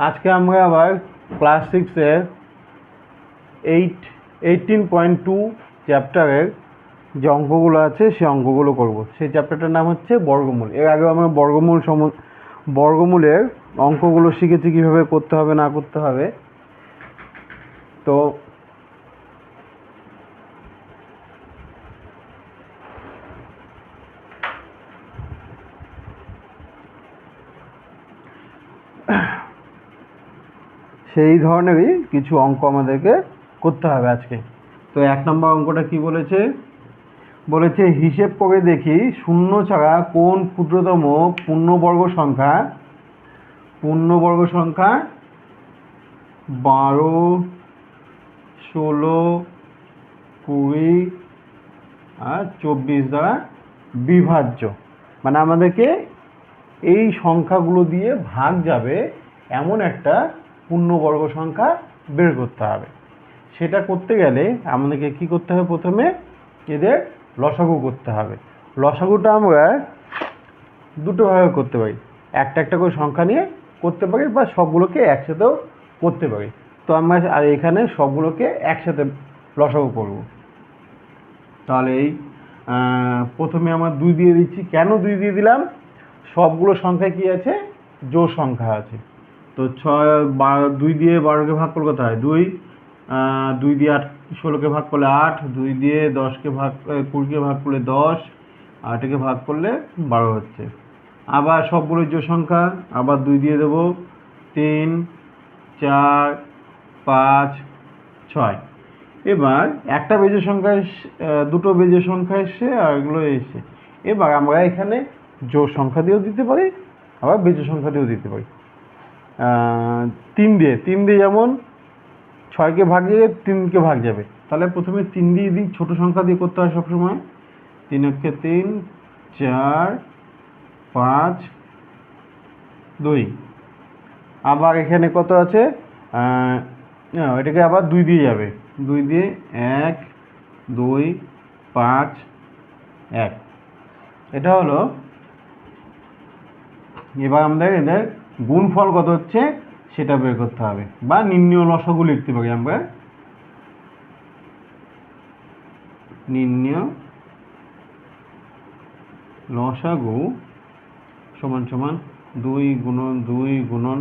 আজকে আমরা আবার ক্লাস 6-এর 18.2 চ্যাপ্টারের যে অঙ্কগুলো আছে সেই অঙ্কগুলো করব। সেই চ্যাপ্টারটার নাম হচ্ছে বর্গমূল। এর আগে আমরা বর্গমূলের অঙ্কগুলো শিখেছি কীভাবে করতে হবে না করতে হবে। তো সেই ধরনেরই কিছু অঙ্ক আমাদেরকে করতে হবে আজকে। তো 1 নম্বর অঙ্কটা কি বলেছে? বলেছে হিসেব করে দেখি শূন্য ছাড়া কোন ক্ষুদ্রতম পূর্ণবর্গ সংখ্যা 12, 16, 20 আর 24 দ্বারা বিভাজ্য। মানে আমাদেরকে এই সংখ্যাগুলো দিয়ে ভাগ যাবে এমন একটা পূর্ণবর্গ সংখ্যা বের করতে হবে। সেটা করতে গেলে আমাদেরকে কি করতে হবে? প্রথমে এদের লসাগু করতে হবে। লসাগুটা আমরা দুটোভাবে করতে পারি, একটা করে সংখ্যা নিয়ে করতে পারি বা সবগুলোকে একসাথেও করতে পারি। তো আমরা আর এখানে সবগুলোকে একসাথে লসাগু করব। তাহলে এই প্রথমে আমরা 2 দিয়ে দিচ্ছি। কেন 2 দিয়ে দিলাম? সবগুলো সংখ্যা কি আছে? জোড় সংখ্যা আছে। তো 2 দিয়ে 12কে ভাগ করলে কত হয়? 2 দিয়ে 16কে ভাগ করলে 8, 2 দিয়ে 20কে ভাগ 20কে ভাগ করলে 10, 8কে ভাগ করলে 12 হচ্ছে। আবার সবগুলো জোড় সংখ্যা, আবার 2 দিয়ে দেবো। 3, 4, 5, 6। এবার একটা বেজোড় সংখ্যা দুটো বেজোড় সংখ্যা এসছে আর এগুলো এসছে। এবার আমরা এখানে জোড় সংখ্যা দিয়েও দিতে পারি, আবার বেজোড় সংখ্যা দিয়েও দিতে পারি। 3 দিয়ে যেমন 6কে ভাগ দিয়ে 3কে ভাগ যাবে, তাহলে প্রথমে 3 দিয়ে দিই। ছোট সংখ্যা দিয়ে করতে হয় সবসময়। 3 অক্ষে 3, 4, 5, 2। আবার এখানে কত আছে? এটাকে আবার 2 দিয়ে যাবে। 2 দিয়ে 1, 2, 5, 1। এটা হলো। এবার আমাদের এদের গুণফল কত হচ্ছে সেটা বের করতে হবে, বা নির্ণয় লসাগু লিখতে পারি আমরা। নির্ণয় লসাগু সমান সমান 2 গুণন 2 গুণন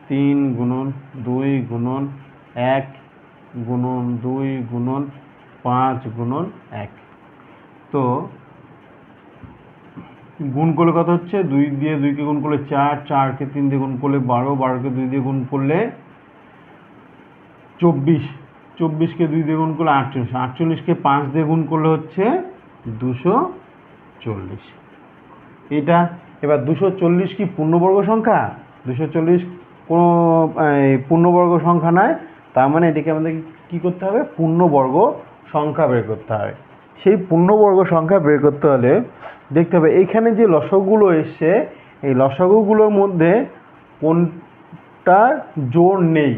3 গুণন 2 গুণন 1 গুণন 2 গুণন 5 গুণন 1। তো গুণ করলে কত হচ্ছে? 2 দিয়ে 2কে গুণ করলে 4, 4কে 3 দিয়ে গুণ করলে 12, 12কে 2 দিয়ে গুণ করলে 24, 24কে 2 দিয়ে গুণ করলে 48, 48কে 5 দিয়ে গুণ করলে হচ্ছে 240। এটা এবার 240 কি পূর্ণবর্গ সংখ্যা? 240 কোনো পূর্ণবর্গ সংখ্যা নয়। তার মানে এটাকে আমাদের কি করতে হবে? পূর্ণবর্গ সংখ্যা বের করতে হবে। সেই পূর্ণবর্গ সংখ্যা বের করতে হলে দেখতে হবে এইখানে যে লসাগুগুলো এসছে এই লসাগুগুলোর মধ্যে কোনটা জোড় নেই।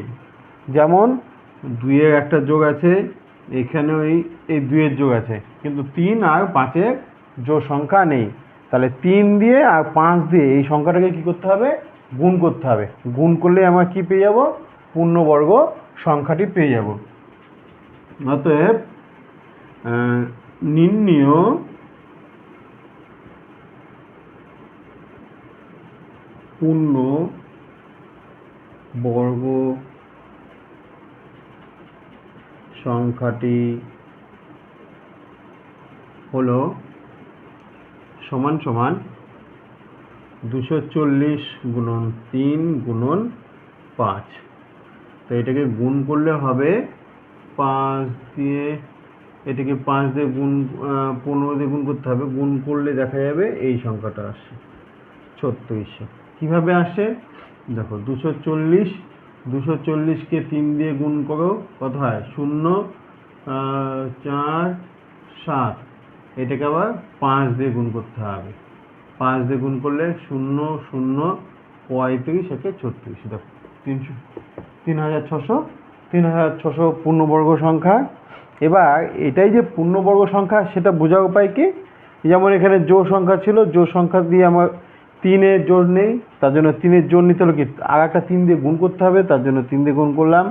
যেমন 2-এর একটা যোগ আছে, এখানেও এই 2-এর যোগ আছে, কিন্তু 3 আর 5-এর জোড় সংখ্যা নেই। তাহলে 3 দিয়ে আর 5 দিয়ে এই সংখ্যাটাকে কি করতে হবে? গুণ করতে হবে। গুণ করলে আমরা কি পেয়ে যাব? পূর্ণবর্গ সংখ্যাটি পেয়ে যাব। অতএব নির্ণয় পূর্ণবর্গ সংখ্যাটি হলো সমান সমান 240 গুণন 3 গুণন 5। তো এটাকে গুণ করলে হবে 5 দিয়ে, এটাকে 5 দিয়ে গুণ 15 দিয়ে গুণ করতে হবে। গুণ করলে দেখা যাবে এই সংখ্যাটা আসছে 3600। কীভাবে আসে দেখো, 240কে 3 দিয়ে গুণ করো, কত হয়? 0, 4, 7। এটাকে আবার 5 দিয়ে গুণ করতে হবে। 5 দিয়ে গুণ করলে 0, 0, 35, একে 36। দেখো 3600 পূর্ণবর্গ সংখ্যা। এবার এটাই যে পূর্ণবর্গ সংখ্যা সেটা বোঝার উপায় কি? যেমন এখানে জোড় সংখ্যা ছিল, জোড় সংখ্যা দিয়ে আমার 3-এর জোড় নেই, তার জন্য 3-এর জোড় নিতে হলো কি আর একটা 3 দিয়ে গুণ করতে হবে, তার জন্য 3 দিয়ে গুণ করলাম।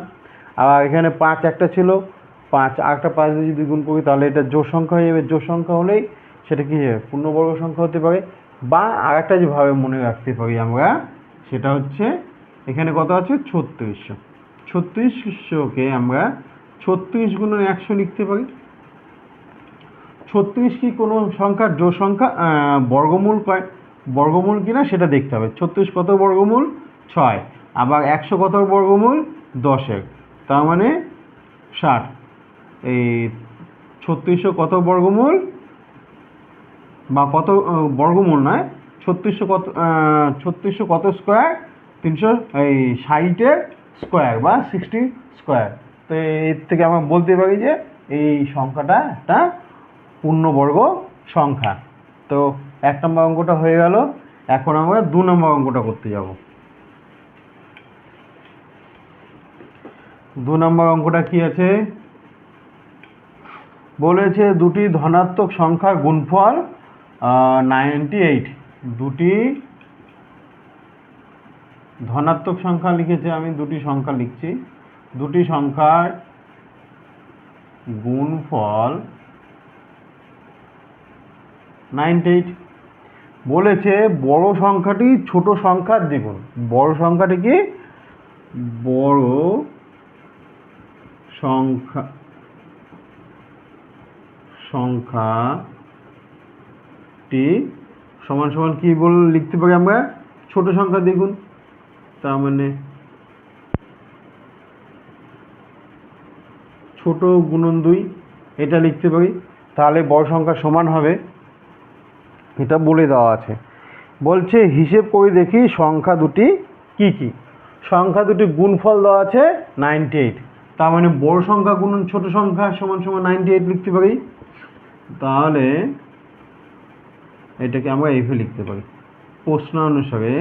আর এখানে 5 একটা ছিল, 5 আরেকটা 5 দিয়ে যদি গুণ করি তাহলে এটা জোড় সংখ্যা হয়ে যাবে। জোড় সংখ্যা হলেই সেটা কী হবে, পূর্ণবর্গ সংখ্যা হতে পারে। বা আরেকটা যেভাবে মনে রাখতে পারি আমরা, সেটা হচ্ছে এখানে কত আছে 3600, 3600কে আমরা 36 গুণন 100 লিখতে পারি। 36 কি কোনো সংখ্যার জোড় সংখ্যা বর্গমূল বর্গমূল কিনা সেটা দেখতে হবে। 36 কত বর্গমূল 6, আবার 100 কত বর্গমূল 10-এর, তার মানে 60। এই 3600 কত বর্গমূল বা কত বর্গমূল নয়, 3600 কত 3600 কত স্কোয়ার 360-এর স্কোয়ার বা 60 স্কোয়ার। তো এর থেকে আমরা বলতে পারি যে এই সংখ্যাটা একটা পূর্ণবর্গ সংখ্যা। তো 1 নম্বর অঙ্কটা হয়ে গেল। এখন আমরা 2 নম্বর অঙ্কটা করতে যাব। 2 নম্বর অঙ্কটা কি আছে বলেছে, দুটি ধনাত্মক সংখ্যার গুণফল 98। দুটি ধনাত্মক সংখ্যা লিখেছে, আমি দুটি সংখ্যা লিখছি। দুটি সংখ্যার গুণফল 98 বলেছে। বড় সংখ্যাটি ছোট সংখ্যার দ্বিগুণ। বড় সংখ্যাটি কি, বড় সংখ্যাটি সমান সমান কি লিখতে পারি আমরা, ছোট সংখ্যা দ্বিগুণ। তার মানে ছোট গুণন 2 এটা লিখতে পারি। তাহলে বড় সংখ্যা সমান হবে, এটা বলে দেওয়া আছে। বলছে হিসেব করে দেখি সংখ্যা দুটি কি কি। সংখ্যা দুটি গুণফল দেওয়া আছে 98, তার মানে বড় সংখ্যা গুণন ছোট সংখ্যা সমান সমান 98 লিখতে পারি। তাহলে এটাকে আমরা এইভাবে লিখতে পারি, প্রশ্ন অনুসারে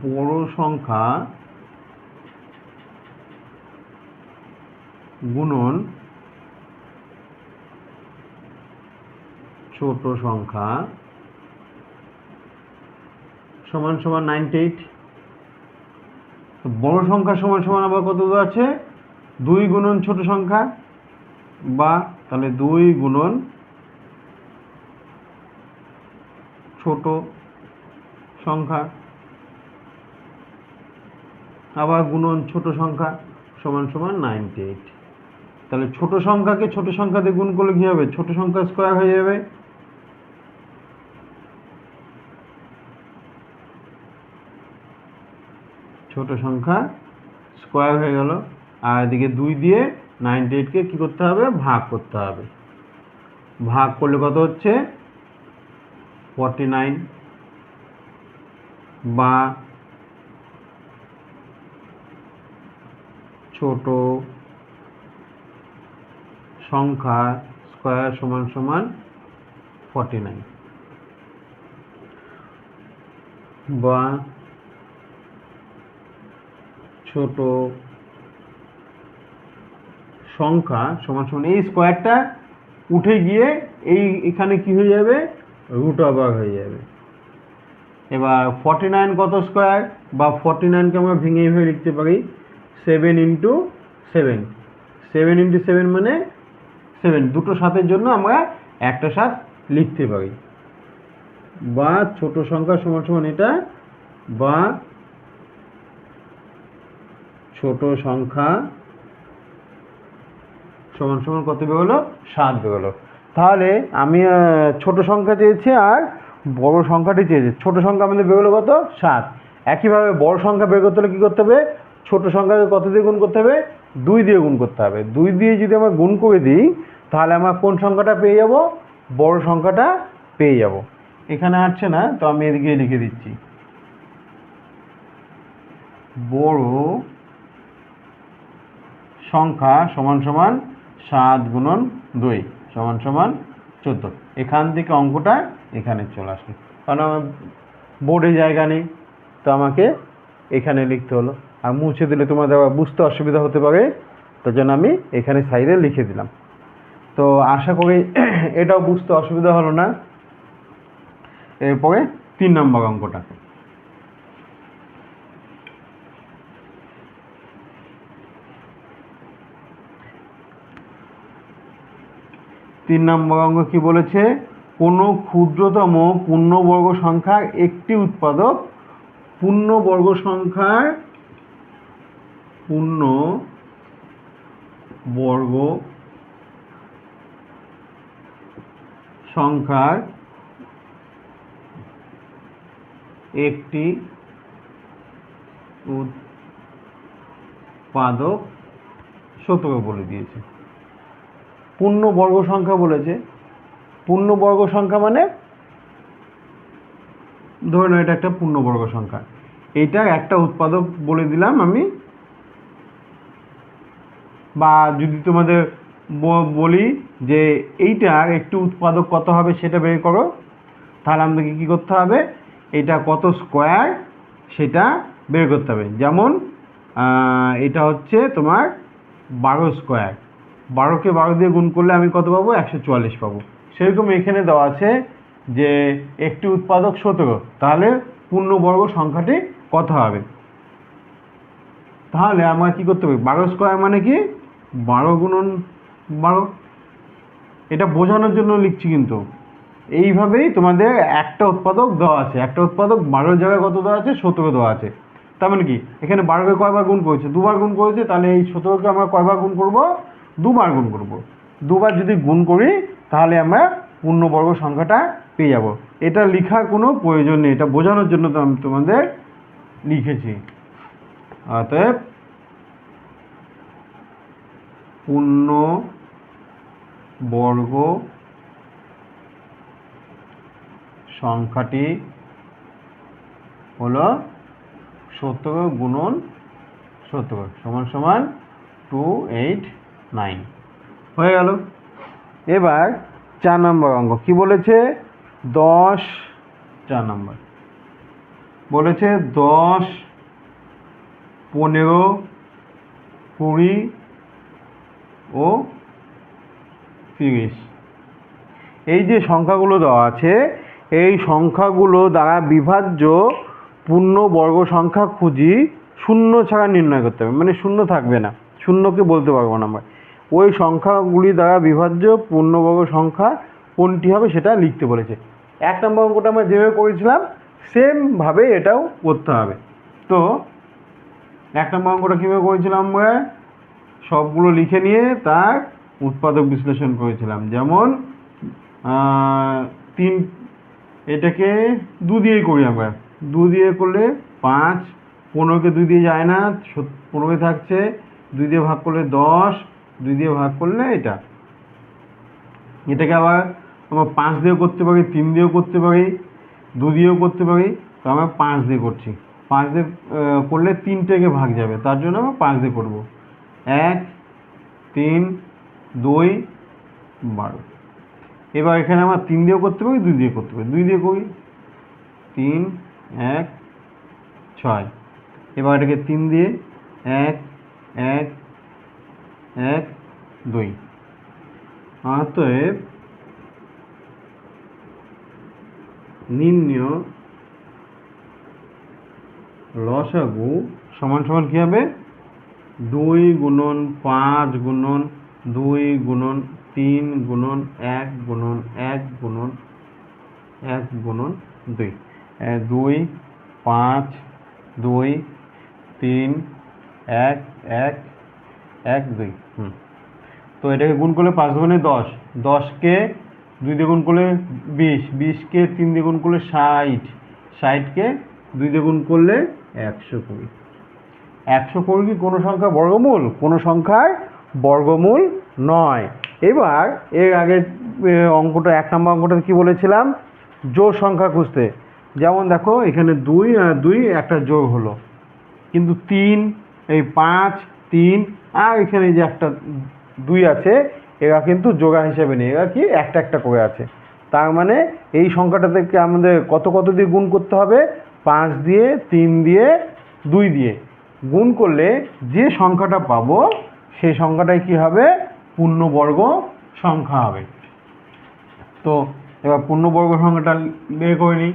বড় সংখ্যা গুণন ছোট সংখ্যা সমান সমান 98। বড় সংখ্যা সমান সমান আবার কত আছে, 2 গুণন ছোট সংখ্যা, বা তাহলে 2 গুণন ছোট সংখ্যা, আবার গুণন ছোট সংখ্যা সমান সমান 98। তাহলে ছোট সংখ্যাকে ছোট সংখ্যা দিয়ে গুণ করলে কি হবে, ছোট সংখ্যা স্কোয়ার হয়ে যাবে। ছোট সংখ্যা স্কোয়ার হয়ে গেল। আর এদিকে 2 দিয়ে 98কে কি করতে হবে, ভাগ করতে হবে। ভাগ করলে কত হচ্ছে 49, বা ছোট সংখ্যা স্কোয়ার সমান সমান 49, বা ছোট সংখ্যা সমান সমান এই স্কোয়ারটা উঠে গিয়ে এখানে কি হয়ে যাবে, রুট ওভার হয়ে যাবে। এবার 49 কত স্কোয়ার, বা 49কে আমরা ভেঙে এইভাবে লিখতে পারি 7 × 7। 7 × 7 মানে 7, দুটো সাতের জন্য আমরা একটা সাত লিখতে পারি। বা ছোট সংখ্যা সমান সমান এটা, বা ছোট সংখ্যা সমান সমান কত বেরোলো, 7 বেরোলো। তাহলে আমি ছোট সংখ্যা চেয়েছি আর বড় সংখ্যাটি চেয়েছি। ছোট সংখ্যা আমাদের বেরোলো কত, 7। একইভাবে বড় সংখ্যা বের করতে হলে কী করতে হবে, ছোট সংখ্যাকে কত দিয়ে গুণ করতে হবে, 2 দিয়ে গুণ করতে হবে। 2 দিয়ে যদি আমরা গুণ করে দিই তাহলে আমরা কোন সংখ্যাটা পেয়ে যাব, বড় সংখ্যাটা পেয়ে যাব। এখানে আসছে না, তো আমি এদিকে লিখে দিচ্ছি, বড় সংখ্যা সমান সমান 7 গুণন 2 সমান সমান 14। এখান থেকে অঙ্কটা এখানে চলে আসবে, কারণ আমার বোর্ডে জায়গা নেই। তো আমাকে এখানে লিখতে হলো। আর মুছে দিলে তোমাদের আবার বুঝতে অসুবিধা হতে পারে, তার জন্য আমি এখানে সাইডে লিখে দিলাম। তো আশা করি এটাও বুঝতে অসুবিধা হলো না। এরপরে 3 নম্বর অঙ্কটা। 3 নম্বর অঙ্ক কি বলেছে? কোনো ক্ষুদ্রতম পূর্ণবর্গ সংখ্যার একটি উৎপাদক পূর্ণবর্গ সংখ্যার একটি উৎপাদক 17 বলে দিয়েছে। পূর্ণবর্গ সংখ্যা বলেছে। পূর্ণবর্গ সংখ্যা মানে ধরে নাও এটা একটা পূর্ণবর্গ সংখ্যা, এইটার একটা উৎপাদক বলে দিলাম আমি। বা যদি তোমাদের বলি যে এইটার একটি উৎপাদক কত হবে সেটা বের করো, তাহলে আমাদেরকে কী করতে হবে? এটা কত স্কোয়ার সেটা বের করতে হবে। যেমন এটা হচ্ছে তোমার 12 স্কোয়ার, 12কে 12 দিয়ে গুণ করলে আমি কত পাবো? 144 পাবো। সেরকম এখানে দেওয়া আছে যে একটি উৎপাদক 17, তাহলে পূর্ণবর্গ সংখ্যাটি কত হবে? তাহলে আমরা কি করতে হবে? 12 স্কোয়ার মানে কি? 12 গুণন 12। এটা বোঝানোর জন্য লিখছি, কিন্তু এইভাবেই তোমাদের একটা উৎপাদক দেওয়া আছে। একটা উৎপাদক 12 জায়গায় কত দেওয়া আছে? 17 দেওয়া আছে। তার মানে কি এখানে 12কে কয়বার গুণ করেছে? 2বার গুণ করেছে। তাহলে এই 17কে আমরা কয়বার গুণ করব? 2বার গুণ করব। 2বার যদি গুণ করি তাহলে আমরা পূর্ণবর্গ সংখ্যাটা পেয়ে যাব। এটা লেখার কোনো প্রয়োজন নেই, এটা বোঝানোর জন্য তো আমি তোমাদের লিখেছি। অতএব পূর্ণবর্গ সংখ্যাটি হলো 17 গুণন 17 সমান সমান 289 হয়ে গেল। এবার 4 নম্বর অঙ্ক কি বলেছে? 4 নম্বর বলেছে 10, 15, 20 ও 30। এই যে সংখ্যাগুলো দেওয়া আছে, এই সংখ্যাগুলো দ্বারা বিভাজ্য পূর্ণবর্গ সংখ্যা খুঁজি, শূন্য ছাড়া নির্ণয় করতে হবে। মানে শূন্য থাকবে না, শূন্যকে বলতে পারবো না আমরা। ওই সংখ্যাগুলি দ্বারা বিভাজ্য পূর্ণবর্গ সংখ্যা কোনটি হবে সেটা লিখতে বলেছে। 1 নম্বর অঙ্কটা আমরা যেভাবে করেছিলাম সেমভাবে এটাও করতে হবে। তো 1 নম্বর অঙ্কটা কীভাবে করেছিলাম? আমরা সবগুলো লিখে নিয়ে তার উৎপাদক বিশ্লেষণ করেছিলাম। যেমন 3, এটাকে 2 দিয়েই করি আমরা। 2 দিয়ে করলে 5, 15কে 2 দিয়ে যায় না, 15 থাকছে। 2 দিয়ে ভাগ করলে 10, 2 দিয়ে ভাগ করলে এটাকে আবার আমরা 5 দিয়েও করতে পারি, 3 দিয়েও করতে পারি, 2 দিয়েও করতে পারি। তো আমরা 5 দিয়ে করছি। 5 দিয়ে করলে 3টেকে ভাগ যাবে, তার জন্য আমরা 5 দিয়ে করবো। 1, 3, 2, 12। এবার এখানে আমরা 3 দিয়েও করতে পারি, 2 দিয়ে করতে পারি। 2 দিয়ে করি, 3, 1, 6। এবার এটাকে 3 দিয়ে 1, 1, 1, 2। অতএব নির্ণয় লসাগু সমান সমান কী হবে? 2 গুণন 5 গুণন 2 গুণন 3 গুণন 1 গুণন 1 গুণন 1 গুণন 2। 2, 5, 2, 3, 1, 1, 1, 2। তো এটাকে গুণ করলে 5 গুণে 10, 10কে 2 দিয়ে গুণ করলে 20, 20কে 3 দিয়ে গুণ করলে 60, 60কে 2 দিয়ে গুণ করলে 120। 120 কি কোনো সংখ্যার বর্গমূল? কোনো সংখ্যার বর্গমূল নয়। এবার এর আগে অঙ্কটা 1 নম্বর অঙ্কটা কি বলেছিলাম? জোড় সংখ্যা খুঁজতে। যেমন দেখো এখানে 2 আর 2 একটা যোগ হলো, কিন্তু 3, এই 5, 3 আর এখানে যে একটা 2 আছে, এরা কিন্তু যোগা হিসেবে নেই, এরা কি একটা একটা করে আছে। তার মানে এই সংখ্যাটা থেকে আমাদের কত কত দিয়ে গুণ করতে হবে? 5 দিয়ে, 3 দিয়ে, 2 দিয়ে গুণ করলে যে সংখ্যাটা পাবো সেই সংখ্যাটাই কি হবে? পূর্ণবর্গ সংখ্যা হবে। তো এবার পূর্ণবর্গ সংখ্যাটা বের করে নিই।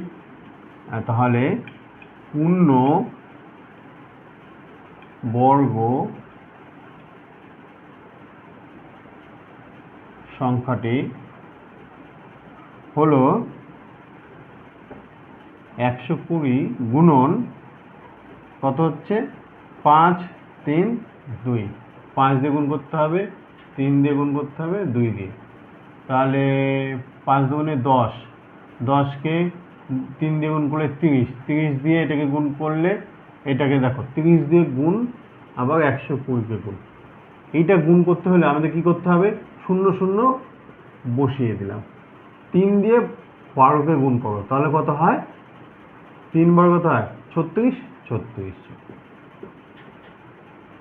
তাহলে পূর্ণবর্গ সংখ্যাটি হলো 120 গুণন কত হচ্ছে? 5, 3, 2। 5 দিয়ে গুণ করতে হবে, 3 দিয়ে গুণ করতে হবে, 2 দিয়ে। তাহলে 5 দুগুণে 10, 10কে 3 দিয়ে গুণ করলে 30, 30 দিয়ে এটাকে গুণ করলে এটাকে দেখো 30 দিয়ে গুণ আবার 120কে গুণ। এইটা গুণ করতে হলে আমাদের কি করতে হবে? 0 0 বসিয়ে দিলাম। 3 দিয়ে 12কে গুণ করো, তাহলে কত হয়? 3 বার কত হয়? 36, 36।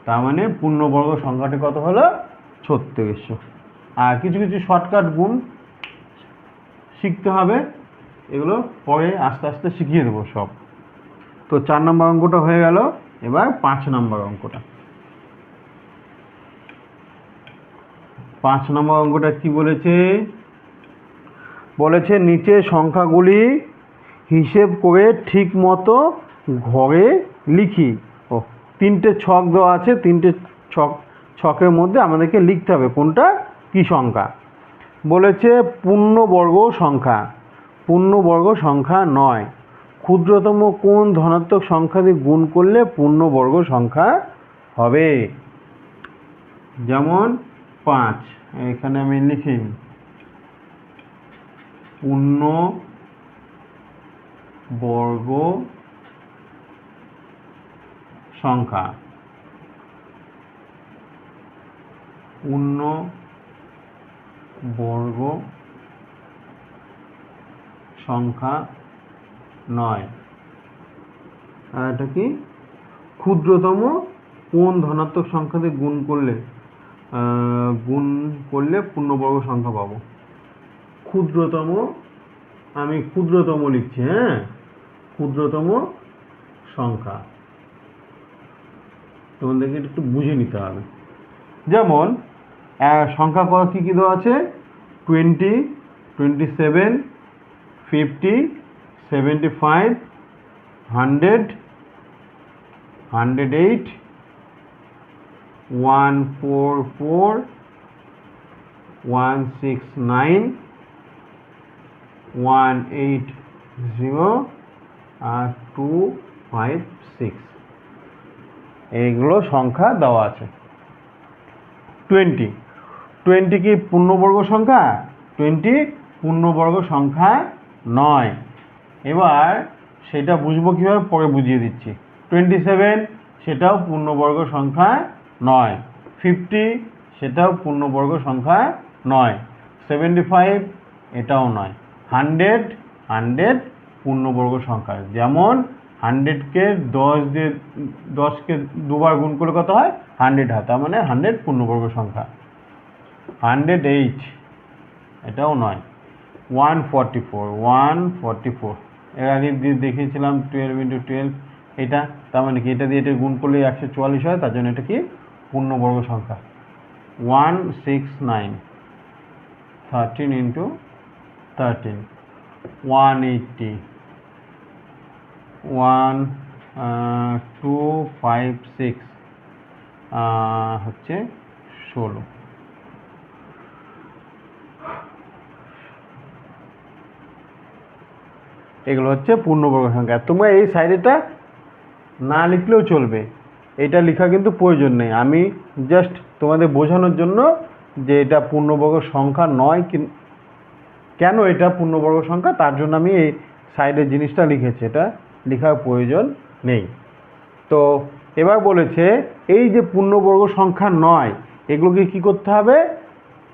তার মানে পূর্ণবর্গ সংখ্যাটি কত হলো? 3600। আর কিছু কিছু শর্টকাট গুণ শিখতে হবে, এগুলো পরে আস্তে আস্তে শিখিয়ে দেবো সব। তো 4 নম্বর অঙ্কটা হয়ে গেল। এবার 5 নম্বর অঙ্কটা। 5 নম্বর অঙ্কটা কি বলেছে? বলেছে নিচে সংখ্যাগুলি হিসেব করে ঠিক মতো ঘরে লিখি। 3টে ছক দেওয়া আছে, 3টে ছকের মধ্যে আমাদেরকে লিখতে হবে কোনটা কি সংখ্যা। বলেছে পূর্ণবর্গ সংখ্যা, পূর্ণবর্গ সংখ্যা নয়। ক্ষুদ্রতম কোন ধনাত্মক সংখ্যা দিয়ে গুণ করলে পূর্ণবর্গ সংখ্যা হবে? যেমন 5, এখানে আমি লিখি পূর্ণবর্গ সংখ্যা, পূর্ণবর্গ সংখ্যা নয়। আর এটা কি? ক্ষুদ্রতম কোন ধনাত্মক সংখ্যা দিয়ে গুণ করলে পূর্ণবর্গ সংখ্যা পাবো। ক্ষুদ্রতম, আমি ক্ষুদ্রতম লিখছি, হ্যাঁ, ক্ষুদ্রতম সংখ্যা তোমাদেরকে একটু বুঝে নিতে হবে। যেমন সংখ্যা কি কি দেওয়া আছে? 20, 27, 50, 75, 100, 108, 144, 169, 180 আর 256। এইগুলো সংখ্যা দেওয়া আছে। 20 কি পূর্ণবর্গ সংখ্যা? 20 পূর্ণবর্গ সংখ্যা নয়। এবার সেটা বুঝবো কীভাবে, পরে বুঝিয়ে দিচ্ছি। 27 সেটাও পূর্ণবর্গ সংখ্যা নয়। 50 সেটাও পূর্ণবর্গ সংখ্যা নয়। 75 এটাও নয়। 100 পূর্ণবর্গ সংখ্যা। যেমন 100কে 10কে দুবার গুণ করলে কত হয়? 100 হয়, তার মানে 100 পূর্ণবর্গ সংখ্যা। 108 এটাও নয়। 144 এর আগে দেখিয়েছিলাম 12 × 12, এটা তার মানে কি? এটা দিয়ে এটা গুণ করলে 144 হয়, তার জন্য এটা কি? পূর্ণবর্গ সংখ্যা। 169 13 × 13, 180, 256 হচ্ছে 16। এগুলো হচ্ছে পূর্ণবর্গ সংখ্যা। তোমরা এই সাইডেটা না লিখলেও চলবে, এটা লেখা কিন্তু প্রয়োজন নেই। আমি জাস্ট তোমাদের বোঝানোর জন্য যে এটা পূর্ণবর্গ সংখ্যা নয়, কেন এটা পূর্ণবর্গ সংখ্যা তার জন্য আমি এই সাইডের জিনিসটা লিখেছি, এটা লেখার প্রয়োজন নেই। তো এবার বলেছে এই যে পূর্ণবর্গ সংখ্যা নয়, এগুলোকে কি করতে হবে?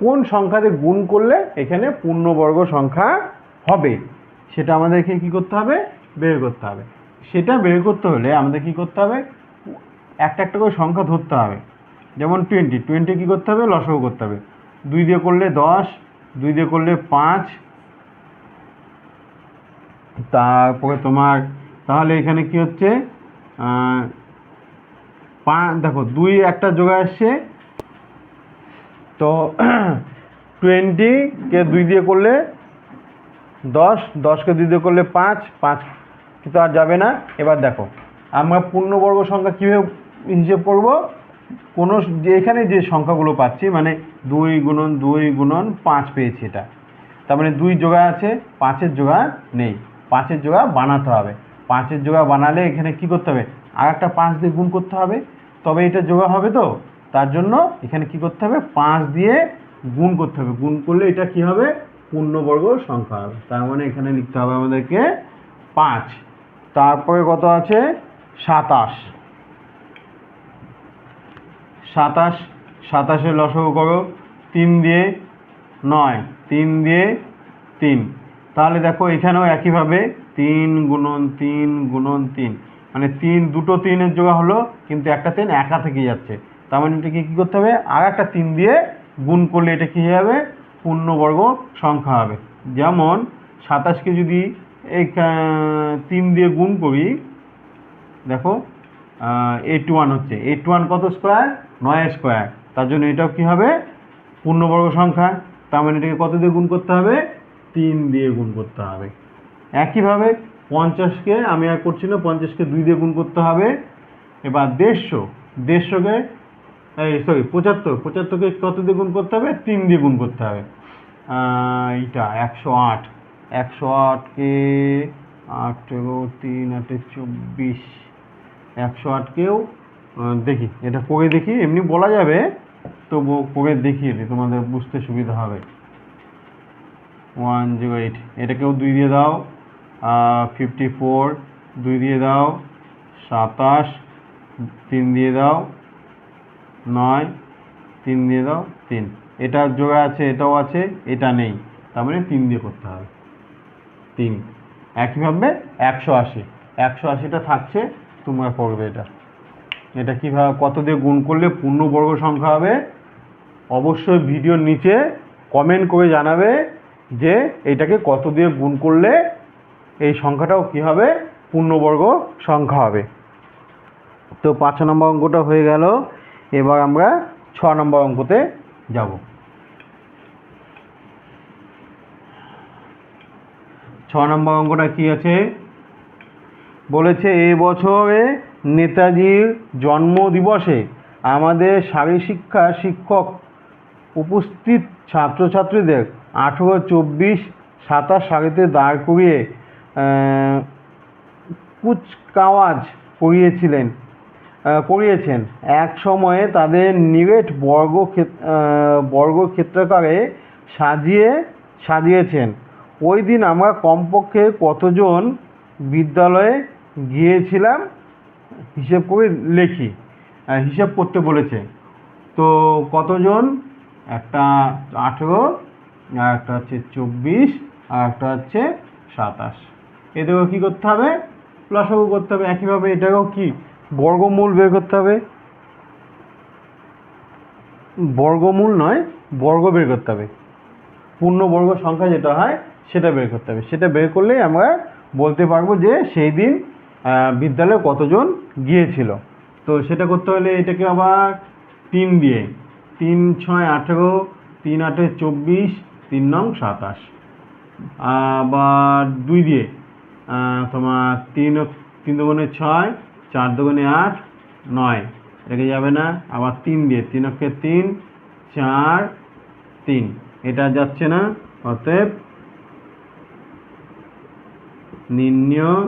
কোন সংখ্যাতে গুণ করলে এখানে পূর্ণবর্গ সংখ্যা হবে সেটা আমাদেরকে কি করতে হবে? বের করতে হবে। সেটা বের করতে হলে আমাদের কি করতে হবে? একটা একটা করে সংখ্যা ধরতে হবে। যেমন 20 কি করতে হবে? লসাগু করতে হবে। 2 দিয়ে করলে 10, 2 দিয়ে করলে 5, তারপরে তোমার তাহলে এখানে কি হচ্ছে, দেখো 2 একটা জোড়া আসছে, তো 20-কে 2 দিয়ে করলে 10, 10-কে 2 দিয়ে করলে 5, 5 কিন্তু আর যাবে না। এবার দেখো আমরা পূর্ণবর্গ সংখ্যা কীভাবে হিসেব করব, কোনো যে এখানে যে সংখ্যাগুলো পাচ্ছি মানে 2 গুণন 2 গুণন 5 পেয়েছি, এটা তার মানে 2 জোড়া আছে, 5-এর জোড়া নেই, 5-এর জোড়া বানাতে হবে। 5-এর জোড়া বানালে এখানে কি করতে হবে, আর একটা 5 দিয়ে গুণ করতে হবে, তবে এটা জোড়া হবে। তো তার জন্য এখানে কি করতে হবে, 5 দিয়ে গুণ করতে হবে, গুণ করলে এটা কি হবে, পূর্ণবর্গ সংখ্যা হবে। তার মানে এখানে লিখতে হবে আমাদেরকে 5। তারপরে কত আছে, 27। 27-এর লসাগু করো, 3 দিয়ে 9, 3 দিয়ে 3। তাহলে দেখো এখানেও একইভাবে 3 গুণন 3 গুণন 3, মানে দুটো 3-এর জোড়া হলো, কিন্তু একটা 3 একা থেকে যাচ্ছে। তার মানে এটাকে কী করতে হবে, আর একটা 3 দিয়ে গুণ করলে এটা কী হয়ে যাবে, পূর্ণবর্গ সংখ্যা হবে। যেমন 27-কে যদি এই 3 দিয়ে গুণ করি, দেখো 81 হচ্ছে, 81 কত স্কোয়ার, 9 স্কোয়ার। তার জন্য এটাও কী হবে, পূর্ণবর্গ সংখ্যা। তার মানে এটাকে কত দিয়ে গুণ করতে হবে, 3 দিয়ে গুণ করতে হবে। একইভাবে 50-কে আমি আর করছি না, 50-কে 2 দিয়ে গুণ করতে হবে। এবার 150-কে 75-কে কত দিয়ে গুণ করতে হবে, 3 দিয়ে গুণ করতে হবে। এইটা 108, 108-কে 8 3 8 24, 108-কেও দেখি, এটা করে দেখি, এমনি বলা যাবে, তবু করে দেখিয়ে দিই তোমাদের বুঝতে সুবিধা হবে। 108, এটাকেও 2 দিয়ে দাও, 54 2 দিয়ে দাও, 27 3 দিয়ে দাও, 9 3 দিয়ে দাও, 3। এটা জোড়া আছে, এটাও আছে, এটা নেই, তার মানে 3 দিয়ে করতে হবে, 3। একইভাবে 180-টা থাকছে, তোমরা করবে এটা। এটা কীভাবে কত দিয়ে গুণ করলে পূর্ণবর্গ সংখ্যা হবে, অবশ্যই ভিডিওর নিচে কমেন্ট করে জানাবে যে এইটাকে কত দিয়ে গুণ করলে এই সংখ্যাটাও কী হবে, পূর্ণবর্গ সংখ্যা হবে। তো 5 নম্বর অঙ্কটা হয়ে গেল। এবার আমরা 6 নম্বর অঙ্কতে যাব। 6 নম্বর অঙ্কটা কী আছে, বলেছে এবছরে নেতাজির জন্মদিবসে আমাদের শারীরশিক্ষা শিক্ষক উপস্থিত ছাত্রছাত্রীদের 18, 24, 27 সারিতে দাঁড় করিয়ে কুচকাওয়াজ করিয়েছেন। এক সময়ে তাদের নিরেট বর্গক্ষেত্রাকারে সাজিয়েছেন। ওই দিন আমরা কমপক্ষে কতজন বিদ্যালয়ে গিয়েছিলাম হিসেব করে লিখি। হিসাব করতে বলেছে, তো কতজন, একটা 18, আর একটা হচ্ছে 24, আর একটা হচ্ছে 27। এদেরও কী করতে হবে, লসাগু করতে হবে। একইভাবে এটাকেও কি বর্গমূল বের করতে হবে, বর্গমূল নয় বর্গ বের করতে হবে। পূর্ণবর্গ সংখ্যা যেটা হয় সেটা বের করতে হবে। সেটা বের করলেই আমরা বলতে পারবো যে সেই দিন বিদ্যালয়ে কতজন গিয়েছিল। তো সেটা করতে হলে এটাকে আবার 3 দিয়ে, 3 6 18, 3 8 24, 3 9 27। আবার 2 দিয়ে, তোমার 3 দুগুণে 6, 4 দুগুণে 8, 9, এটাকে যাবে না। আবার 3 দিয়ে, 3 অক্ষে 3, 4 3, এটা যাচ্ছে না। অতএব নির্ণয়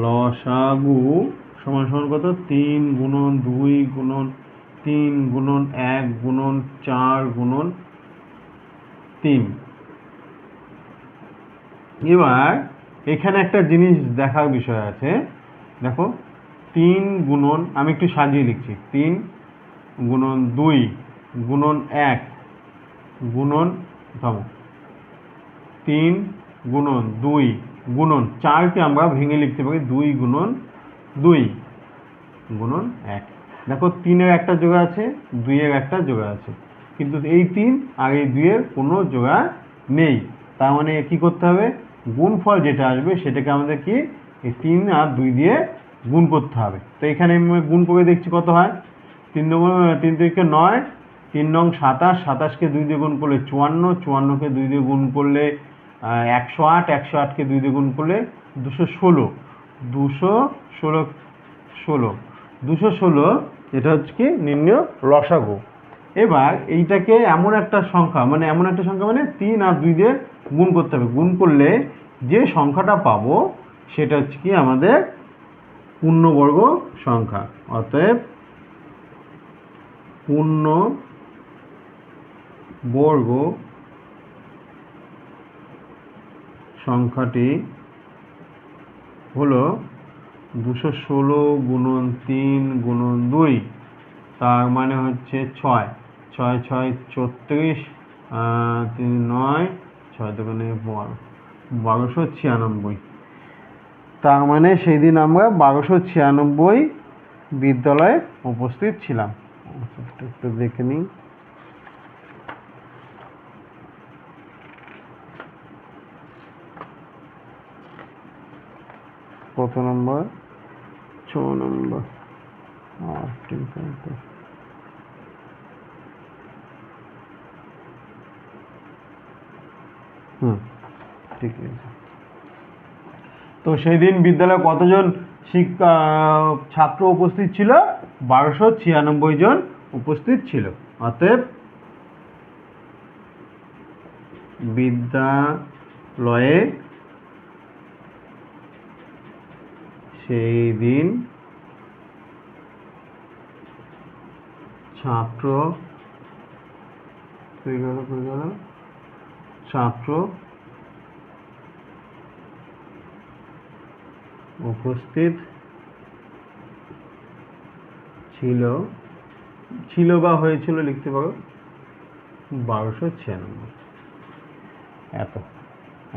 লসাগু সমান সমান কত, 3 গুণন 2 গুণন 3 গুণন 1 গুণন 4 গুণন 3। এবার এখানে একটা জিনিস দেখার বিষয় আছে, দেখো 3 গুণন, আমি একটু সাজিয়ে লিখছি, 3 গুণন 2 গুণন 1 গুণন 3 গুণন 2 গুণন 4-কে আমরা ভেঙে লিখতে পারি 2 গুণন 2 গুণন 1। দেখো 3-এর একটা জোড়া আছে, 2-এর একটা জোড়া আছে, কিন্তু এই 3 আর এই 2-এর কোনো জোড়া নেই। তার মানে কি করতে হবে, গুণফল যেটা আসবে সেটাকে আমাদের কি এই 3 আর 2 দিয়ে গুণ করতে হবে। তো এখানে আমি গুণ করে দেখছি কত হয়। 3 3 9, 3 নং 27, 27কে 2 দিয়ে গুণ করলে 54, 54কে 2 দিয়ে গুণ করলে 108, 108কে 2 দিয়ে গুণ করলে 216, 216 এটা হচ্ছে কি নির্ণয় লসাগু। এবার এইটাকে এমন একটা সংখ্যা মানে 3 আর 2 দিয়ে গুণ করতে হবে। গুণ করলে যে সংখ্যাটা পাবো সেটা হচ্ছে কি আমাদের পূর্ণবর্গ সংখ্যা। অতএব পূর্ণবর্গ সংখ্যাটি হলো 216 গুণন 3 গুণন 2, তার মানে হচ্ছে 6, 6 6 34, 3 9, 6 2 12, 1296। তার মানে সেই দিন আমরা 1296 বিদ্যালয়ে উপস্থিত ছিলাম। একটু দেখে নিই। কত নম্বর? 6 নম্বর। ঠিক আছে। তো সেই দিন বিদ্যালয়ে কতজন ছাত্র উপস্থিত ছিল? 1296 জন উপস্থিত ছিল। অতএব বিদ্যালয়ে সেই দিন ছাত্র উপস্থিত ছিল বা হয়েছিল লিখতে পারো 1296।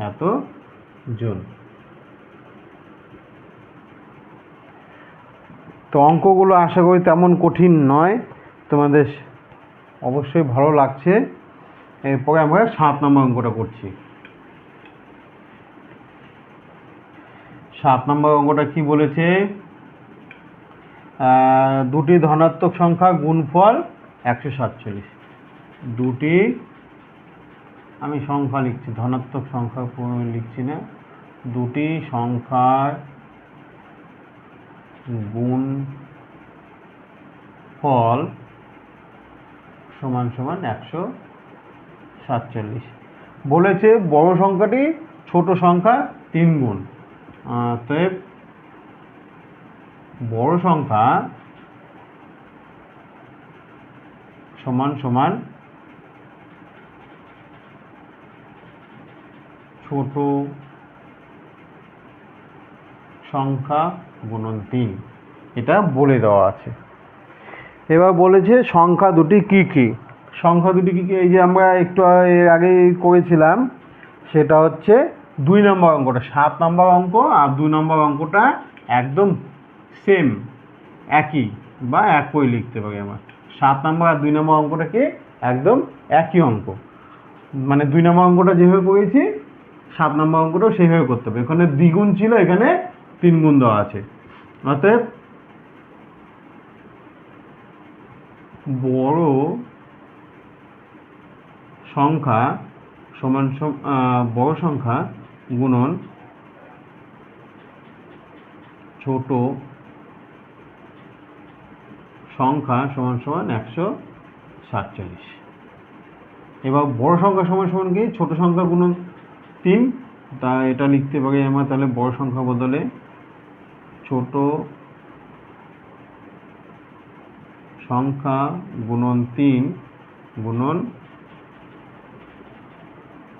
এত জন। তো অঙ্কগুলো আশা করি তেমন কঠিন নয়, তোমাদের অবশ্যই ভালো লাগছে। এরপরে আমরা 7 নম্বর অঙ্কটা করছি। 7 নম্বর অঙ্কটা কি বলেছে? দুটি ধনাত্মক সংখ্যা গুণফল 147। দুটি, আমি সংখ্যা লিখছি, ধনাত্মক সংখ্যা লিখছি না, দুটি সংখ্যার গুণফল সমান সমান 147। বলেছে বড় সংখ্যাটি ছোট সংখ্যা 3 গুণ। অতএব বড় সংখ্যা সমান সমান ছোট সংখ্যা গুণন 3, এটা বলে দেওয়া আছে। এবার বলেছে সংখ্যা দুটি কি কি। সংখ্যা দুটি কি কি? এই যে আমরা একটু আগে করেছিলাম, সেটা হচ্ছে 2 নম্বর অঙ্কটা। 7 নম্বর অঙ্ক আর 2 নম্বর অঙ্কটা একদম সেম, একই বা একই লিখতে পারি আমরা। 7 নম্বর আর 2 নম্বর অঙ্কটাকে একদম একই অঙ্ক, মানে 2 নম্বর অঙ্কটা যেভাবে করেছি 7 নম্বর অঙ্কটাও সেইভাবে করতে হবে। এখানে দ্বিগুণ ছিল, এখানে 3 গুণ দেওয়া আছে। অতএব বড় সংখ্যা সমান বড় সংখ্যা গুণন ছোট সংখ্যা সমান সমান 147। এবার বড় সংখ্যা সমান সমান কি? ছোট সংখ্যা গুণন 3, তা এটা লিখতে পারি আমরা তাহলে বড় সংখ্যা বদলে ছোট সংখ্যা গুণন 3 গুণন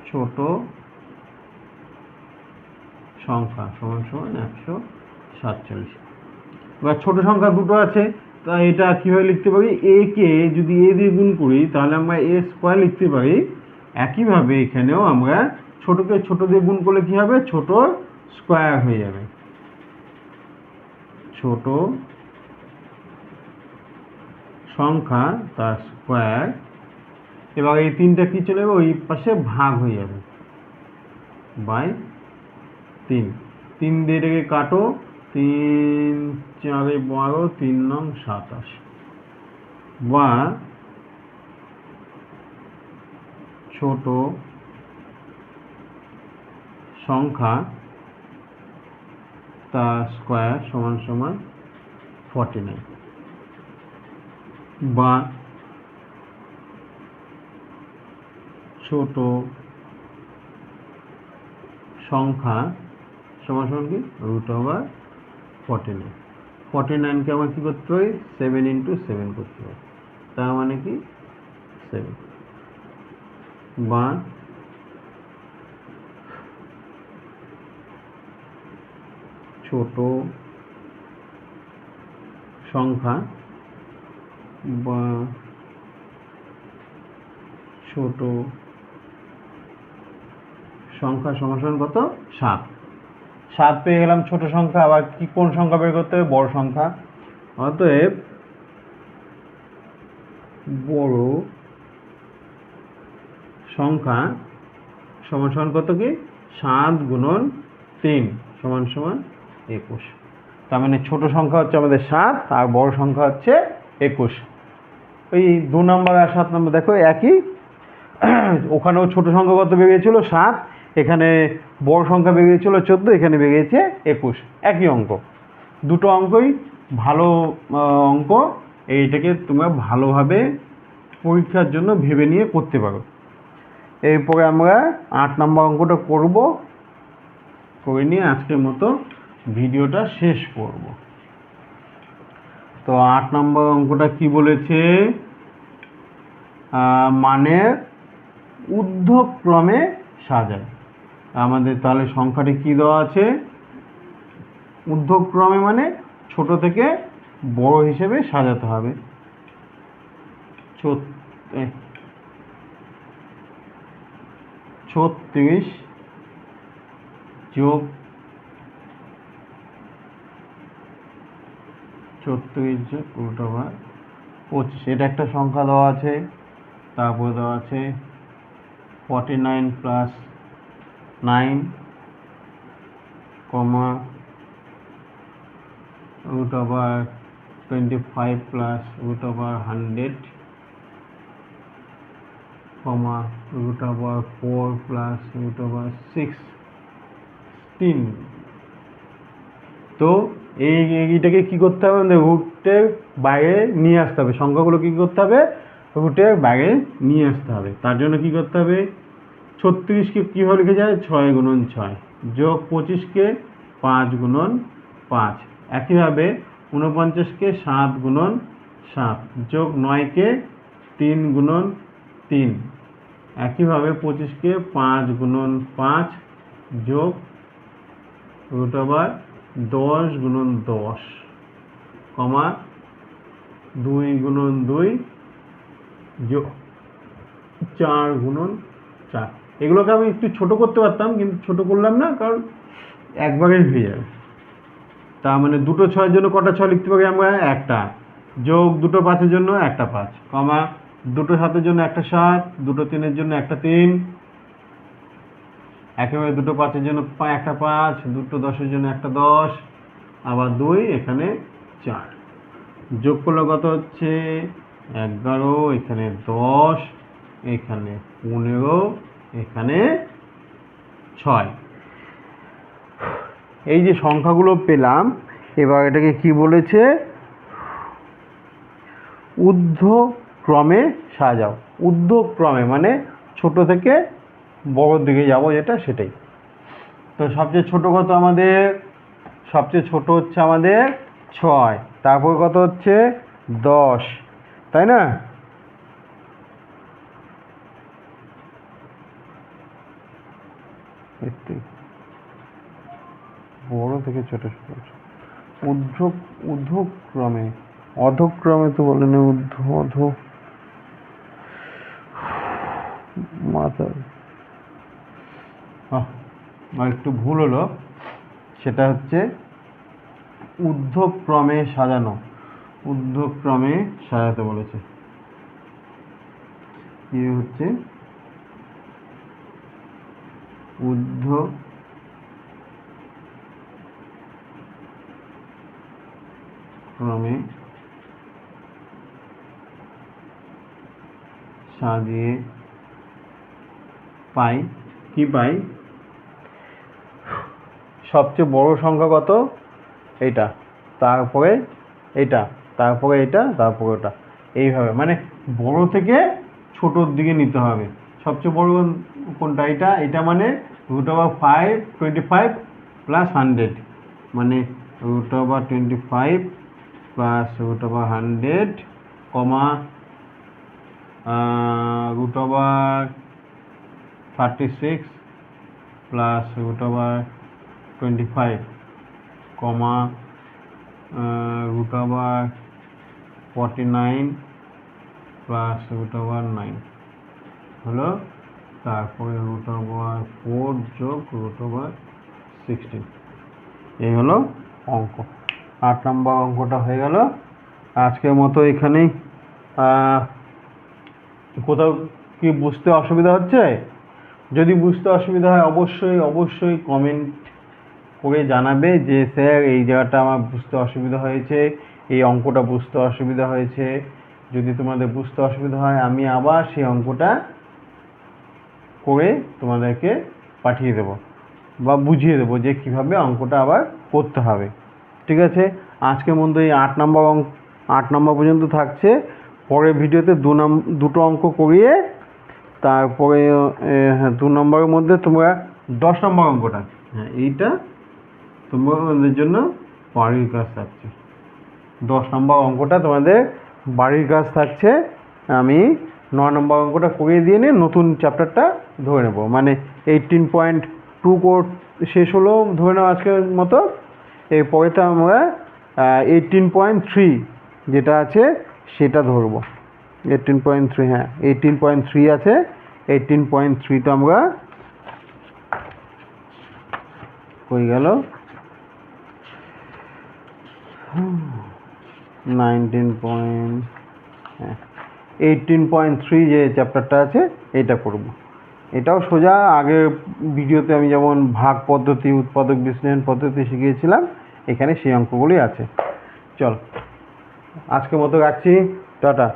ছোট সংখ্যা সমান সমান 147। এবার ছোট সংখ্যা দুটো আছে, তা এটা কীভাবে লিখতে পারি? এ কে যদি এ দিয়ে গুণ করি তাহলে আমরা এ স্কোয়ার লিখতে পারি। একইভাবে এখানেও আমরা ছোটকে ছোট দিয়ে গুণ করলে কি হবে? ছোট স্কোয়ার হয়ে যাবে, ছোট সংখ্যা তার স্কোয়ার। এবার এই 3টা কি চলে যাবে? ওই পাশে ভাগ হয়ে যাবে বাই 3 3 দিয়ে এটাকে কাটো, 3 4 12, 3 নং 27, বা ছোট সংখ্যা তার স্কয়ার সমান সমান 49, বা ছোট সংখ্যা সমান সমান কি √49। 49কে আমার কি করতে হবে 7 × 7 করতে হবে, তার মানে কি 7, বা ছোট সংখ্যা বা ছোট সংখ্যা সমান কত 7। 7 পেয়ে গেলাম ছোট সংখ্যা, আবার কি কোন সংখ্যা বের করতে হবে বড় সংখ্যা। অতএব বড় সংখ্যা সমান কত কি 7 × 3 সমান 21। তার মানে ছোট সংখ্যা হচ্ছে আমাদের 7 আর বড় সংখ্যা হচ্ছে 21। ওই 2 নম্বর আর 7 নম্বর দেখো একই, ওখানেও ছোট সংখ্যা কত বেরিয়েছিল 7, এখানে বড় সংখ্যা বেরিয়েছিল 14, এখানে বেরিয়েছে 21, একই অঙ্ক। দুটো অঙ্কই ভালো অঙ্ক, এইটাকে তোমরা ভালোভাবে পরীক্ষার জন্য ভেবে নিয়ে করতে পারো। এরপরে আমরা 8 নম্বর অঙ্কটা করব, করে নিয়ে আজকের মতো ভিডিওটা শেষ করব। তো 8 নম্বর অঙ্কটা কি বলেছে, মানের ঊর্ধ্বক্রমে সাজায়। আমাদের তাহলে সংখ্যাটি কি দেওয়া আছে, ঊর্ধ্বক্রমে মানে ছোট থেকে বড় হিসেবে সাজাতে হবে। 36 যোগ 34 √25, এটা একটা সংখ্যা দেওয়া আছে। তারপরে দেওয়া আছে 49 + 9, √25 + √100, √4 + √16। তো এইটাকে কি করতে হবে, আমাদের রুটের বাইরে নিয়ে আসতে হবে, সংখ্যাগুলো কি করতে হবে রুটের বাইরে নিয়ে আসতে হবে। তার জন্য কি করতে হবে, 36কে কীভাবে লিখে যায় 6 × 6, যোগ 25কে 5 × 5, একইভাবে 49কে 7 × 7, যোগ 9কে 3 × 3, একইভাবে 25কে 5 × 5, যোগ √10 × 10, 2 × 2, যোগ 4 × 4। এগুলোকে আমি একটু ছোট করতে পারতাম, কিন্তু ছোট করলাম না, কারণ একবারেই হয়ে যাবে। তার মানে দুটো 6-এর জন্য কটা 6 লিখতে পারি আমরা, একটা, যোগ দুটো 5-এর জন্য একটা 5, দুটো 7-এর জন্য একটা 7, দুটো 3-এর জন্য একটা 3, একেবারে দুটো 5-এর জন্য একটা 5, দুটো 10-এর জন্য একটা 10, আবার 2, এখানে 4, যোগ করলে কত হচ্ছে 11, এখানে 10, এখানে 15, এখানে 6। এই যে সংখ্যাগুলো পেলাম, এবার এটাকে কি বলেছে, ঊর্ধ্বক্রমে সাজাও। ঊর্ধ্বক্রমে মানে ছোট থেকে বড়র দিকে যাব, যেটা সেটাই। তো সবচেয়ে ছোট কত আমাদের, সবচেয়ে ছোট হচ্ছে আমাদের 6, তারপর কত হচ্ছে 10, তাই না? বড় থেকে ছোট ঊর্ধ্বক্রমে, অধক্রমে তো বলেনি, অধ মাথা একটু ভুল হলো, সেটা হচ্ছে ঊর্ধ্বক্রমে সাজানো, ঊর্ধ্বক্রমে সাজাতে বলেছে। কি হচ্ছে ক্রমে সাজিয়ে পাই, কি পাই, সবচেয়ে বড় সংখ্যা কত, এইটা, তারপরে এটা, তারপরে এটা, তারপরে ওটা, এইভাবে মানে বড় থেকে ছোটোর দিকে নিতে হবে। সবচেয়ে বড় কোনটা, এটা, এটা মানে √5 প্লাস 100, মানে √25 প্লাস √100 কমা √36 প্লাস √25 কমা √49 প্লাস √9 হলো, তারপরে √4 যোগ √16, এই হলো অঙ্ক। 8 নম্বর অঙ্কটা হয়ে গেল। আজকের মতো এখানেই। কোথাও কি বুঝতে অসুবিধা হচ্ছে? যদি বুঝতে অসুবিধা হয় অবশ্যই কমেন্ট করে জানাবে যে স্যার এই জায়গাটা আমার বুঝতে অসুবিধা হয়েছে, এই অঙ্কটা বুঝতে অসুবিধা হয়েছে। যদি তোমাদের বুঝতে অসুবিধা হয় আমি আবার সেই অঙ্কটা করে তোমাদেরকে পাঠিয়ে দেবো বা বুঝিয়ে দেবো যে কীভাবে অঙ্কটা আবার করতে হবে। ঠিক আছে, আজকের মধ্যে এই 8 নম্বর পর্যন্ত থাকছে। পরের ভিডিওতে দুটো অঙ্ক করিয়ে তারপরে 2 নম্বরের মধ্যে তোমরা 10 নম্বর অঙ্কটা, হ্যাঁ এইটা তোমাদের জন্য বাড়ির কাজ থাকছে। 10 নম্বর অঙ্কটা তোমাদের বাড়ির কাজ থাকছে। আমি 9 নম্বর অঙ্কটা করিয়ে দিয়ে নিয়ে নতুন চ্যাপ্টারটা ধরে নেব, মানে 18.2 কোর্স শেষ হলো ধরে নেব আজকের মতো। এরপরেতে আমরা 18.3 যেটা আছে সেটা ধরবো। 18.3, হ্যাঁ 18.3 আছে। 18.3টা আমরা কই গেল, 18.3 যে চ্যাপ্টারটা আছে এটা করব। এটাও সোজা, আগের ভিডিওতে আমি যেমন ভাগ পদ্ধতি, উৎপাদক বিশ্লেষণ পদ্ধতি শিখিয়েছিলাম, এখানে সেই অঙ্কগুলি আছে। চল আজকের মতো রাখছি, টাটা।